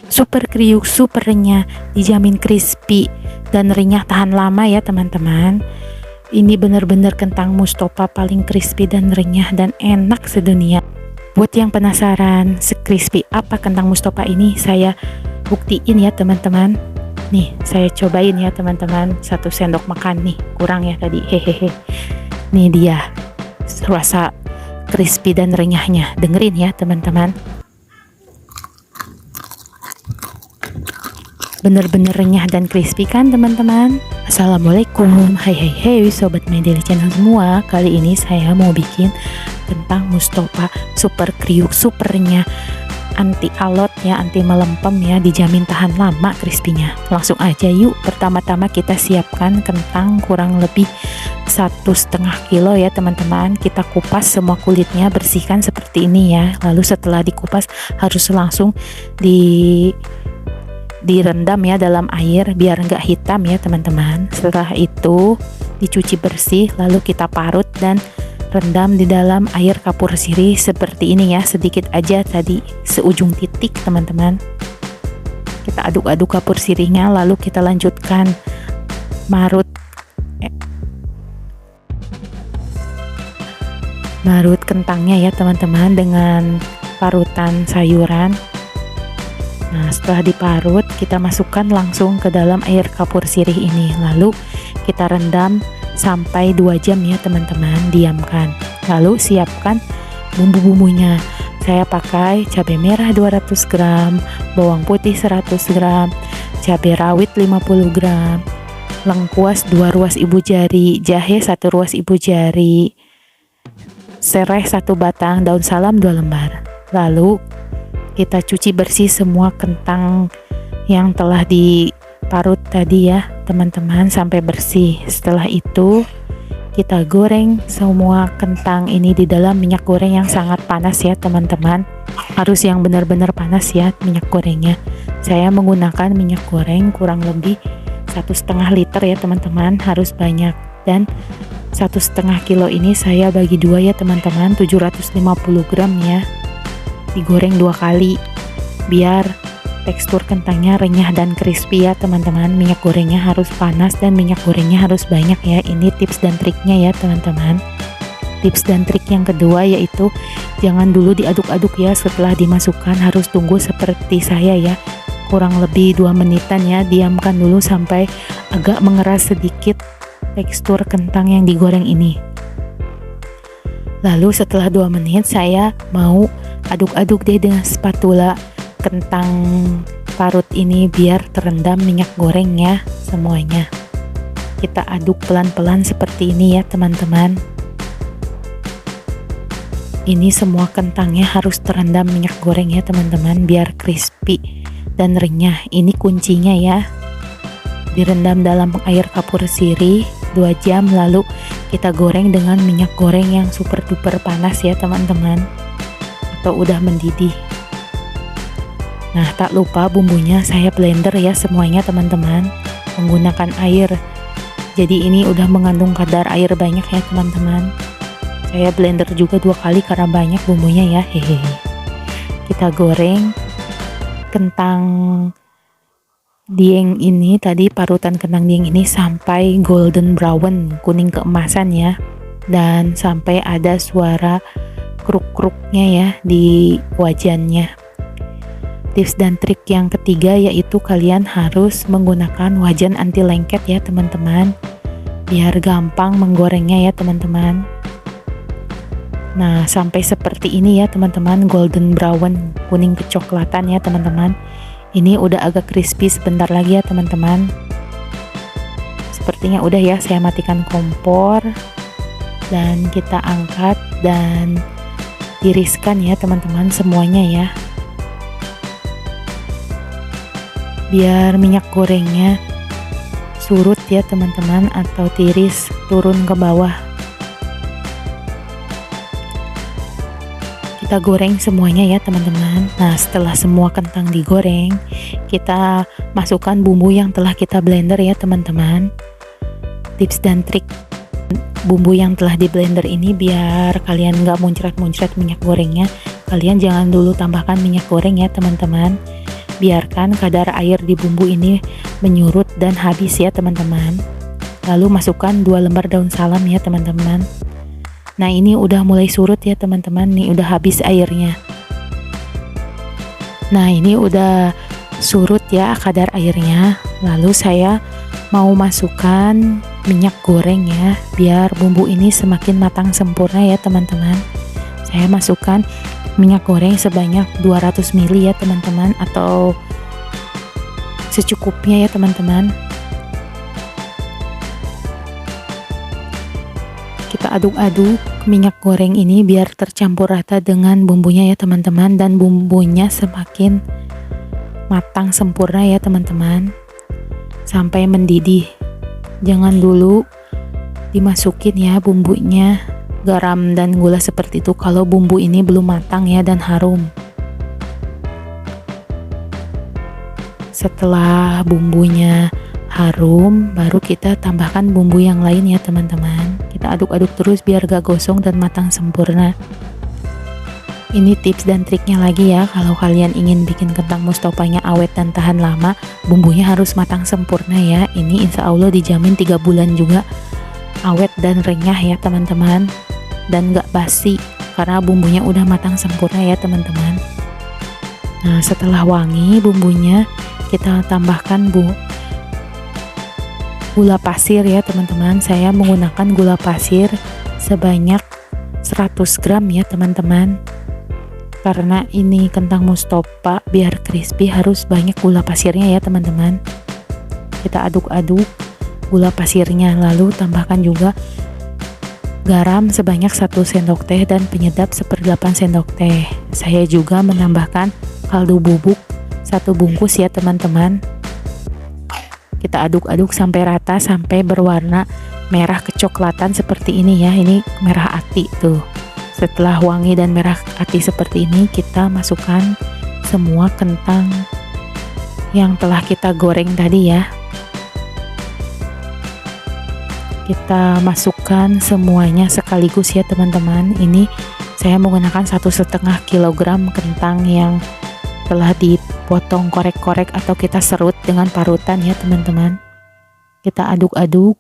super kriuk, super renyah, dijamin crispy dan renyah tahan lama ya teman-teman. Ini benar-benar kentang Mustofa paling crispy dan renyah dan enak sedunia. Buat yang penasaran se-crispy apa kentang Mustofa ini, saya buktiin ya teman-teman. Nih, saya cobain ya teman-teman. 1 sendok makan nih, kurang ya tadi. Hehehe. Nih dia rasa crispy dan renyahnya. Dengerin ya teman-teman. Bener-bener renyah dan crispy kan teman-teman. Assalamualaikum. Hai sobat Medeli channel semua. Kali ini saya mau bikin kentang Mustofa super kriuk, super renyah, anti alot ya, anti melempem ya, dijamin tahan lama crispy-nya. Langsung aja yuk. Pertama-tama kita siapkan kentang kurang lebih 1,5 kilo ya teman-teman. Kita kupas semua kulitnya, bersihkan seperti ini ya. Lalu setelah dikupas harus langsung direndam ya dalam air biar nggak hitam ya teman-teman. Setelah itu dicuci bersih, lalu kita parut dan rendam di dalam air kapur sirih seperti ini ya, sedikit aja tadi, seujung titik teman-teman. Kita aduk-aduk kapur sirihnya, lalu kita lanjutkan marut kentangnya ya teman-teman dengan parutan sayuran. Nah, setelah diparut kita masukkan langsung ke dalam air kapur sirih ini, lalu kita rendam sampai 2 jam ya teman-teman, diamkan. Lalu siapkan bumbu-bumbunya. Saya pakai cabai merah 200 gram, bawang putih 100 gram, cabai rawit 50 gram, lengkuas 2 ruas ibu jari, jahe 1 ruas ibu jari, serai 1 batang, daun salam 2 lembar. Lalu kita cuci bersih semua kentang yang telah diparut tadi ya teman-teman sampai bersih. Setelah itu kita goreng semua kentang ini di dalam minyak goreng yang sangat panas ya teman-teman. Harus yang benar-benar panas ya minyak gorengnya. Saya menggunakan minyak goreng kurang lebih 1,5 liter ya teman-teman, harus banyak. Dan 1,5 kilo ini saya bagi 2 ya teman-teman, 750 gram ya. Digoreng 2 kali biar tekstur kentangnya renyah dan crispy ya teman-teman. Minyak gorengnya harus panas dan minyak gorengnya harus banyak ya. Ini tips dan triknya ya teman-teman. Tips dan trik yang kedua yaitu jangan dulu diaduk-aduk ya. Setelah dimasukkan harus tunggu seperti saya ya, kurang lebih 2 menitan ya. Diamkan dulu sampai agak mengeras sedikit tekstur kentang yang digoreng ini. Lalu setelah 2 menit saya mau aduk-aduk deh dengan spatula kentang parut ini biar terendam minyak goreng ya semuanya. Kita aduk pelan-pelan seperti ini ya teman-teman. Ini semua kentangnya harus terendam minyak goreng ya teman-teman biar crispy dan renyah. Ini kuncinya ya. Direndam dalam air kapur sirih 2 jam, lalu kita goreng dengan minyak goreng yang super duper panas ya teman-teman, atau udah mendidih. Nah, tak lupa bumbunya saya blender ya semuanya teman-teman, menggunakan air. Jadi ini udah mengandung kadar air banyak ya teman-teman. Saya blender juga 2 kali karena banyak bumbunya ya. Hehehe. Kita goreng kentang dieng ini tadi, parutan kentang dieng ini sampai golden brown, kuning keemasan ya, dan sampai ada suara kruk-kruknya ya di wajannya. Tips dan trik yang ketiga yaitu kalian harus menggunakan wajan anti lengket ya teman-teman, biar gampang menggorengnya ya teman-teman. Nah, sampai seperti ini ya teman-teman, golden brown, kuning kecoklatan ya teman-teman. Ini udah agak crispy, sebentar lagi ya teman-teman. Sepertinya udah ya, saya matikan kompor dan kita angkat dan tiriskan ya teman-teman semuanya ya, biar minyak gorengnya surut ya teman-teman, atau tiris turun ke bawah. Kita goreng semuanya ya teman-teman. Nah, setelah semua kentang digoreng, kita masukkan bumbu yang telah kita blender ya teman-teman. Tips dan trik bumbu yang telah di blender ini biar kalian nggak muncrat-muncrat minyak gorengnya, kalian jangan dulu tambahkan minyak goreng ya teman-teman. biarkan kadar air di bumbu ini menyurut dan habis ya teman-teman. Lalu masukkan 2 lembar daun salam ya teman-teman. Nah ini udah mulai surut ya teman-teman, nih udah habis airnya. Nah ini udah surut ya kadar airnya. Lalu saya mau masukkan minyak goreng ya, biar bumbu ini semakin matang sempurna ya teman-teman. Saya masukkan minyak goreng sebanyak 200 ml ya teman-teman, atau secukupnya ya teman-teman. Kita aduk-aduk minyak goreng ini biar tercampur rata dengan bumbunya ya teman-teman, dan bumbunya semakin matang sempurna ya teman-teman, sampai mendidih. Jangan dulu dimasukin ya bumbunya, garam dan gula seperti itu kalau bumbu ini belum matang ya dan harum. Setelah bumbunya harum, baru kita tambahkan bumbu yang lain ya teman-teman. Kita aduk-aduk terus biar gak gosong dan matang sempurna. Ini tips dan triknya lagi ya, kalau kalian ingin bikin kentang mustopanya awet dan tahan lama, bumbunya harus matang sempurna ya. Ini insya Allah dijamin 3 bulan juga awet dan renyah ya teman-teman, dan gak basi karena bumbunya udah matang sempurna ya teman-teman. Nah setelah wangi bumbunya, kita tambahkan gula pasir ya teman-teman. Saya menggunakan gula pasir sebanyak 100 gram ya teman-teman, karena ini kentang mustopa biar crispy harus banyak gula pasirnya ya teman-teman. Kita aduk-aduk gula pasirnya, lalu tambahkan juga garam sebanyak 1 sendok teh dan penyedap 1/8 sendok teh. Saya juga menambahkan kaldu bubuk 1 bungkus ya teman-teman. Kita aduk-aduk sampai rata, sampai berwarna merah kecoklatan seperti ini ya. Ini merah ati tuh. Setelah wangi dan merah ati seperti ini, kita masukkan semua kentang yang telah kita goreng tadi ya. Kita masukkan semuanya sekaligus ya teman-teman. Ini saya menggunakan 1,5 kilogram kentang yang telah dipotong korek-korek atau kita serut dengan parutan ya teman-teman. Kita aduk-aduk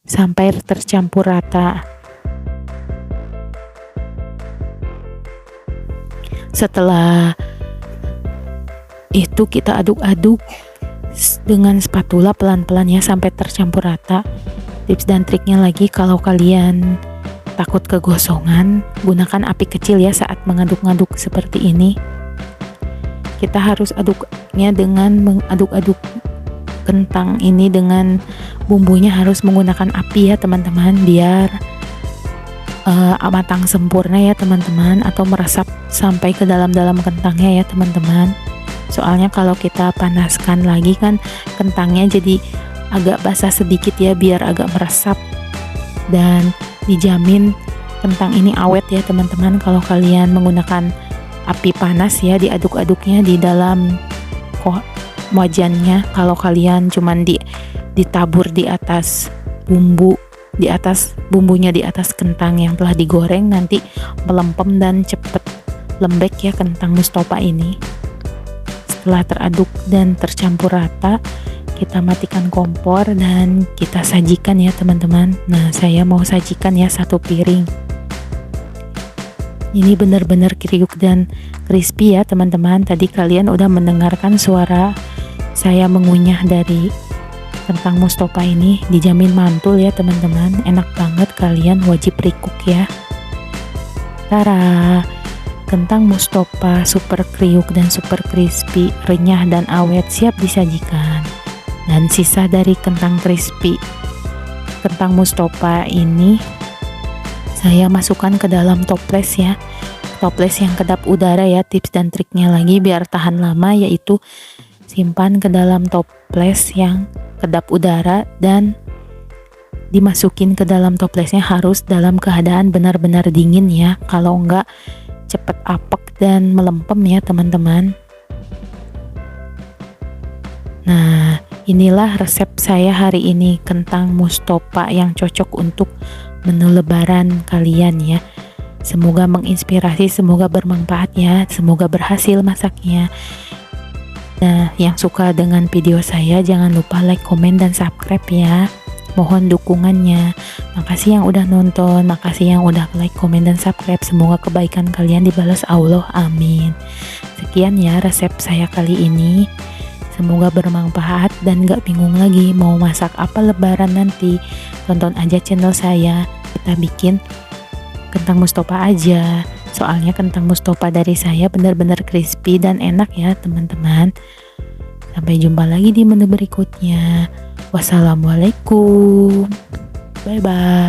sampai tercampur rata. Setelah itu kita aduk-aduk dengan spatula pelan-pelan ya sampai tercampur rata. Tips dan triknya lagi, kalau kalian takut kegosongan, gunakan api kecil ya saat mengaduk-aduk seperti ini. Kita harus aduknya dengan mengaduk-aduk kentang ini dengan bumbunya harus menggunakan api ya teman-teman, biar matang sempurna ya teman-teman, atau meresap sampai ke dalam-dalam kentangnya ya teman-teman. Soalnya kalau kita panaskan lagi kan kentangnya jadi agak basah sedikit ya, biar agak meresap, dan dijamin kentang ini awet ya teman-teman kalau kalian menggunakan api panas ya diaduk-aduknya di dalam wajannya. Kalau kalian cuman ditabur di atas bumbunya di atas kentang yang telah digoreng, nanti melempem dan cepet lembek ya kentang mustopa ini. Setelah teraduk dan tercampur rata, kita matikan kompor dan kita sajikan ya teman-teman. Nah saya mau sajikan ya 1 piring. Ini benar-benar kriuk dan crispy ya teman-teman. Tadi kalian udah mendengarkan suara saya mengunyah dari kentang mustopa ini, dijamin mantul ya teman-teman. Enak banget, kalian wajib recook ya. Tara, kentang mustopa super kriuk dan super crispy, renyah dan awet, siap disajikan. Dan sisa dari kentang crispy kentang mustopa ini saya masukkan ke dalam toples ya, toples yang kedap udara ya. Tips dan triknya lagi biar tahan lama, yaitu simpan ke dalam toples yang kedap udara, dan dimasukin ke dalam toplesnya harus dalam keadaan benar-benar dingin ya, kalau enggak cepet apek dan melempem ya teman-teman. Nah inilah resep saya hari ini, kentang mustopa yang cocok untuk menu lebaran kalian ya. Semoga menginspirasi, semoga bermanfaat ya, semoga berhasil masaknya. Nah, yang suka dengan video saya jangan lupa like, komen, dan subscribe ya. Mohon dukungannya. Makasih yang udah nonton, makasih yang udah like, komen, dan subscribe. Semoga kebaikan kalian dibalas Allah. Amin. Sekian ya resep saya kali ini. Semoga bermanfaat dan gak bingung lagi mau masak apa lebaran nanti. Tonton aja channel saya. Kita bikin kentang Mustofa aja. Soalnya kentang Mustofa dari saya benar-benar crispy dan enak ya teman-teman. Sampai jumpa lagi di menu berikutnya. Wassalamualaikum. Bye bye.